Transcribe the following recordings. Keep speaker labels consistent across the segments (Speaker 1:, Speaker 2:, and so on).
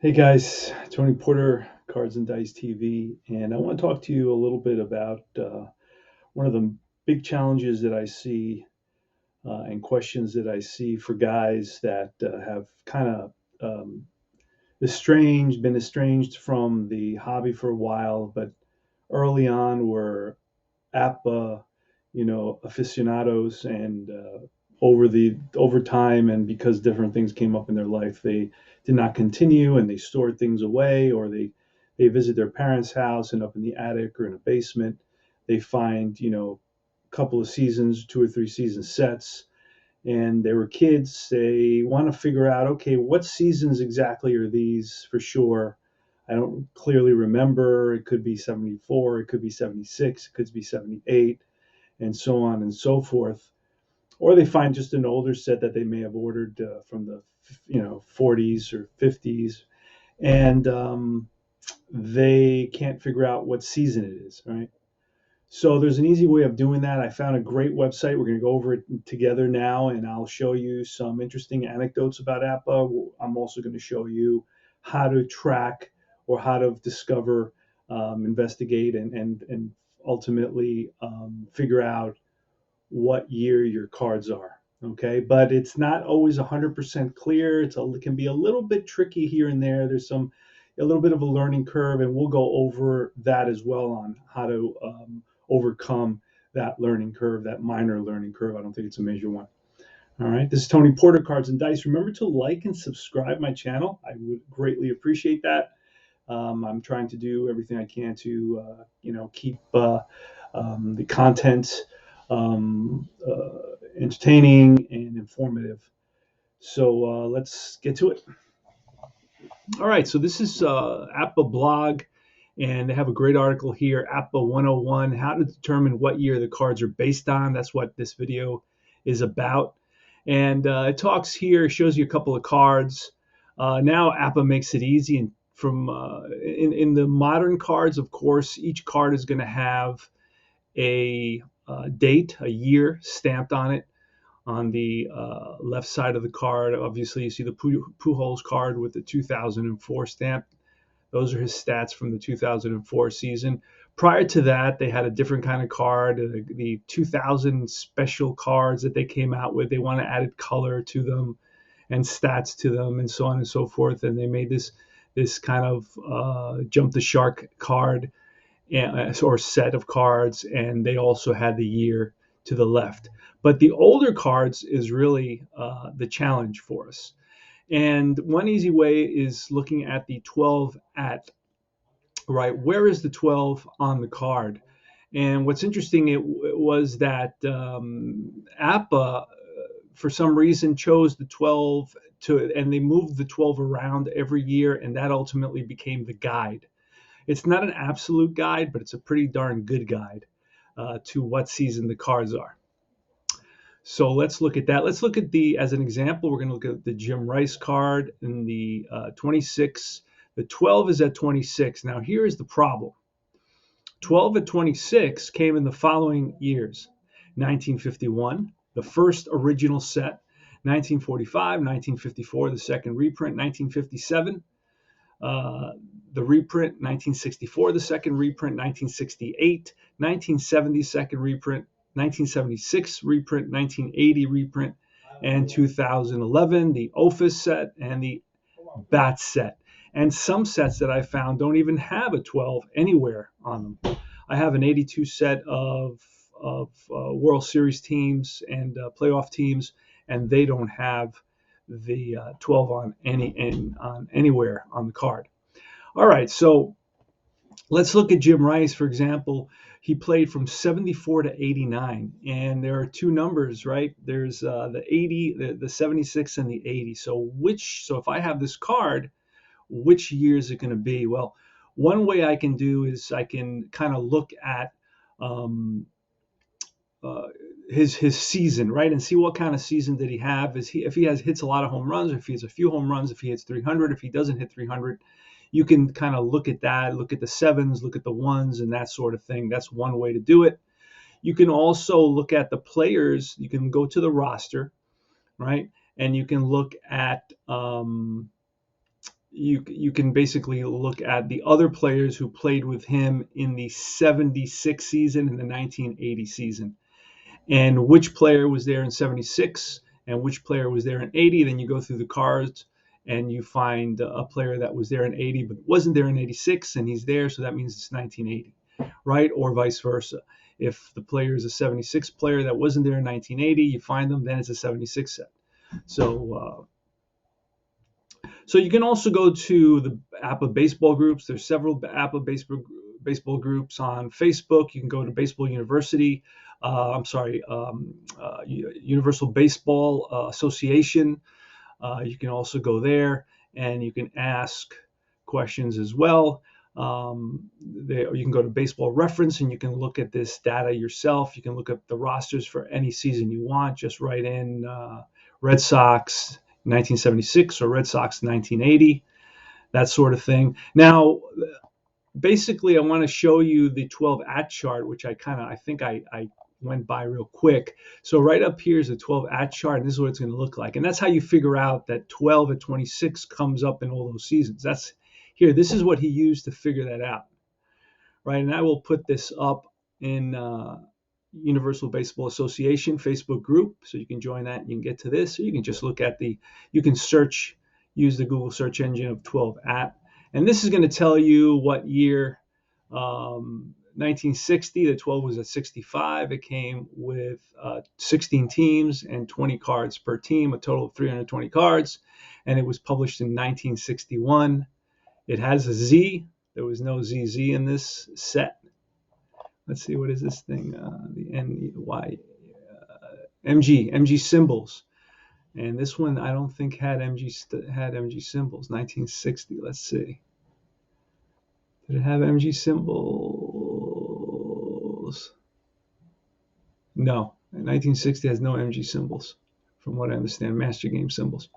Speaker 1: Hey guys, Tony Porter, Cards and Dice TV, and I want to talk to you a little bit about one of the big challenges that I see and questions that I see for guys that have kind of been estranged from the hobby for a while, but early on were APBA, aficionados, and over time, and because different things came up in their life, they did not continue, and they stored things away, or they visit their parents' house, and up in the attic or in a basement, they find a couple of seasons, 2 or 3 season sets, and they were kids. They want to figure out, okay, what seasons exactly are these for sure. I don't clearly remember. It could be 74, it could be 76, it could be 78, and so on and so forth. Or they find just an older set that they may have ordered from the 40s or 50s, and they can't figure out what season it is, right? So there's an easy way of doing that. I found a great website. We're going to go over it together now, and I'll show you some interesting anecdotes about APBA. I'm also going to show you how to track or how to discover, investigate, and ultimately figure out what year your cards are. Okay, but it's not always 100% clear. It can be a little bit tricky here and there. There's a little bit of a learning curve, and we'll go over that as well on how to overcome that learning curve, that minor learning curve. I don't think it's a major one. All right, this is Tony Porter, Cards and Dice. Remember to like and subscribe my channel. I would greatly appreciate that. I'm trying to do everything I can to, keep the content entertaining and informative. So let's get to it. All right, so this is APBA blog, and they have a great article here, APBA 101, how to determine what year the cards are based on. That's what this video is about. And it talks here, shows you a couple of cards. Now APBA makes it easy, and in the modern cards, of course, each card is going to have a date, a year stamped on it. On the left side of the card, obviously, you see the Pujols card with the 2004 stamp. Those are his stats from the 2004 season. Prior to that, they had a different kind of card, the 2000 special cards that they came out with. They want to add color to them and stats to them and so on and so forth. And they made this kind of jump the shark card or set of cards, and they also had the year to the left. But the older cards is really the challenge for us. And one easy way is looking at the 12 at, right? Where is the 12 on the card? And what's interesting it was that APBA, for some reason, chose the 12 and they moved the 12 around every year, and that ultimately became the guide. It's not an absolute guide, but it's a pretty darn good guide to what season the cards are. So let's look at that. Let's look at as an example, we're going to look at the Jim Rice card in the 26. The 12 is at 26. Now here is the problem. 12 at 26 came in the following years. 1951, the first original set. 1945, 1954, the second reprint. 1957, the reprint. 1964, the second reprint. 1968, 1970, second reprint. 1976 reprint, 1980 reprint, and 2011, the OFIS set and the BAT set. And some sets that I found don't even have a 12 anywhere on them. I have an 82 set of World Series teams and playoff teams, and they don't have the 12 on anywhere on the card. All right, so let's look at Jim Rice, for example. He played from 74 to 89, and there are two numbers, right? There's the 80, the 76, and the 80. So if I have this card, which year is it going to be? Well, one way I can do is I can kind of look at his season, right, and see what kind of season did he have. If he hits a lot of home runs, if he has a few home runs, if he hits 300, if he doesn't hit 300. You can kind of look at that, look at the sevens, look at the ones, and that sort of thing. That's one way to do it. You can also look at the players. You can go to the roster, right? And you can look at, you can basically look at the other players who played with him in the 76 season and the 1980 season, and which player was there in 76 and which player was there in 80. Then you go through the cards and you find a player that was there in 80 but wasn't there in 86, and he's there, so that means it's 1980, right? Or vice versa. If the player is a 76 player that wasn't there in 1980, you find them, then it's a 76 set. So you can also go to the APBA baseball groups. There's several APBA baseball groups on Facebook. You can go to Baseball University. Universal Baseball Association. You can also go there and you can ask questions as well. You can go to Baseball Reference and you can look at this data yourself. You can look up the rosters for any season you want. Just write in Red Sox 1976 or Red Sox 1980, that sort of thing. Now, basically, I want to show you the 12 at chart, which I think I went by real quick. So right up here is the 12 at chart, and this is what it's going to look like. And that's how you figure out that 12 at 26 comes up in all those seasons. That's here. This is what he used to figure that out, right? And I will put this up in Universal Baseball Association Facebook group, so you can join that and you can get to this. Or you can just look at you can search, use the Google search engine of 12 at, and this is going to tell you what year. 1960, the 12 was at 65. It came with 16 teams and 20 cards per team, a total of 320 cards, and it was published in 1961. It has a Z. There was no ZZ in this set. Let's see, what is this thing? The NY, MG symbols, and this one I don't think had MG symbols. 1960. Let's see. Did it have MG symbols? No. 1960 has no MG symbols, from what I understand. Master game symbols.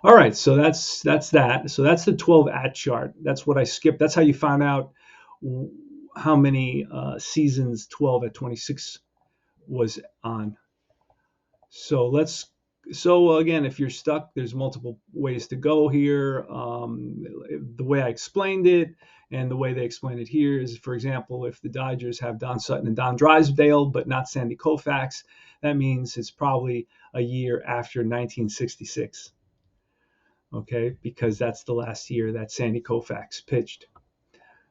Speaker 1: All right, so that's that. So that's the 12 at chart. That's what I skipped. That's how you found out how many seasons 12 at 26 was on. So again, if you're stuck, there's multiple ways to go here. The way I explained it and the way they explain it here is, for example, if the Dodgers have Don Sutton and Don Drysdale, but not Sandy Koufax, that means it's probably a year after 1966. Okay, because that's the last year that Sandy Koufax pitched.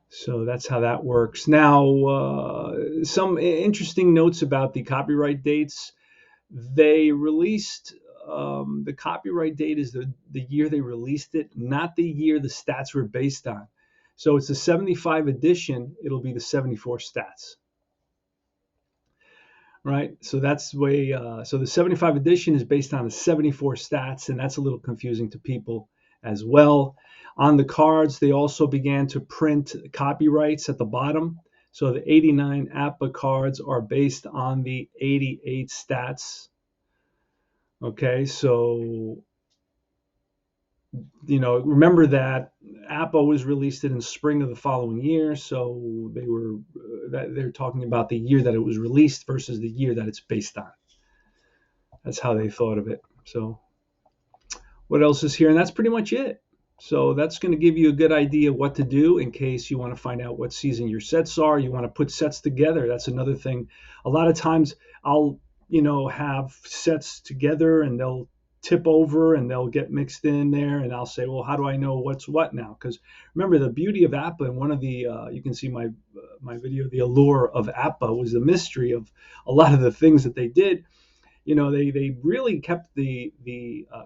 Speaker 1: So that's how that works. Now, some interesting notes about the copyright dates. They released the copyright date is the year they released it, not the year the stats were based on. So it's the 75 edition. It'll be the 74 stats. Right. So that's the way. So the 75 edition is based on the 74 stats, and that's a little confusing to people as well. On the cards, they also began to print copyrights at the bottom. So the 89 APBA cards are based on the 88 stats. Okay, so remember that APBA was released in spring of the following year, so they're talking about the year that it was released versus the year that it's based on. That's how they thought of it. So what else is here? And that's pretty much it. So that's going to give you a good idea what to do in case you want to find out what season your sets are. You want to put sets together. That's another thing. A lot of times I'll, have sets together and they'll tip over and they'll get mixed in there. And I'll say, well, how do I know what's what now? Because remember, the beauty of APBA, and one of the, you can see my video, the allure of APBA was the mystery of a lot of the things that they did. They really kept the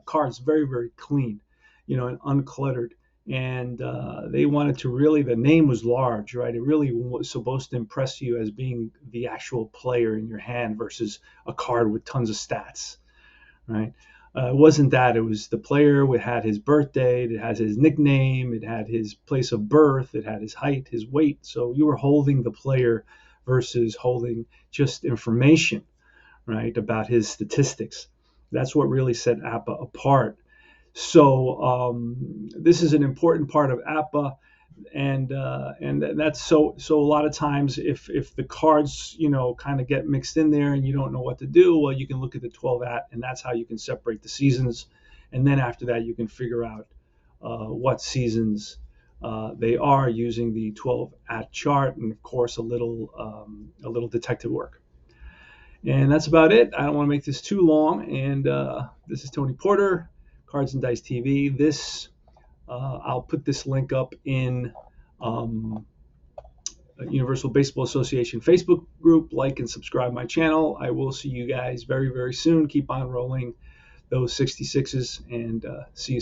Speaker 1: cards very, very clean, and uncluttered. And they wanted to really, the name was large, right? It really was supposed to impress you as being the actual player in your hand versus a card with tons of stats, right? It wasn't that. It was the player. It had his birth date. It has his nickname. It had his place of birth. It had his height, his weight. So you were holding the player versus holding just information, right, about his statistics. That's what really set APBA apart. So this is an important part of APBA, and that's so a lot of times if the cards kind of get mixed in there and you don't know what to do, well, you can look at the 12 at, and that's how you can separate the seasons, and then after that you can figure out what seasons they are, using the 12-at chart, and of course a little detective work. And that's about it. I don't want to make this too long. And this is Tony Porter, Cards and Dice TV. I'll put this link up in Universal Baseball Association Facebook group. Like and subscribe my channel. I will see you guys very, very soon. Keep on rolling those 66s, and see you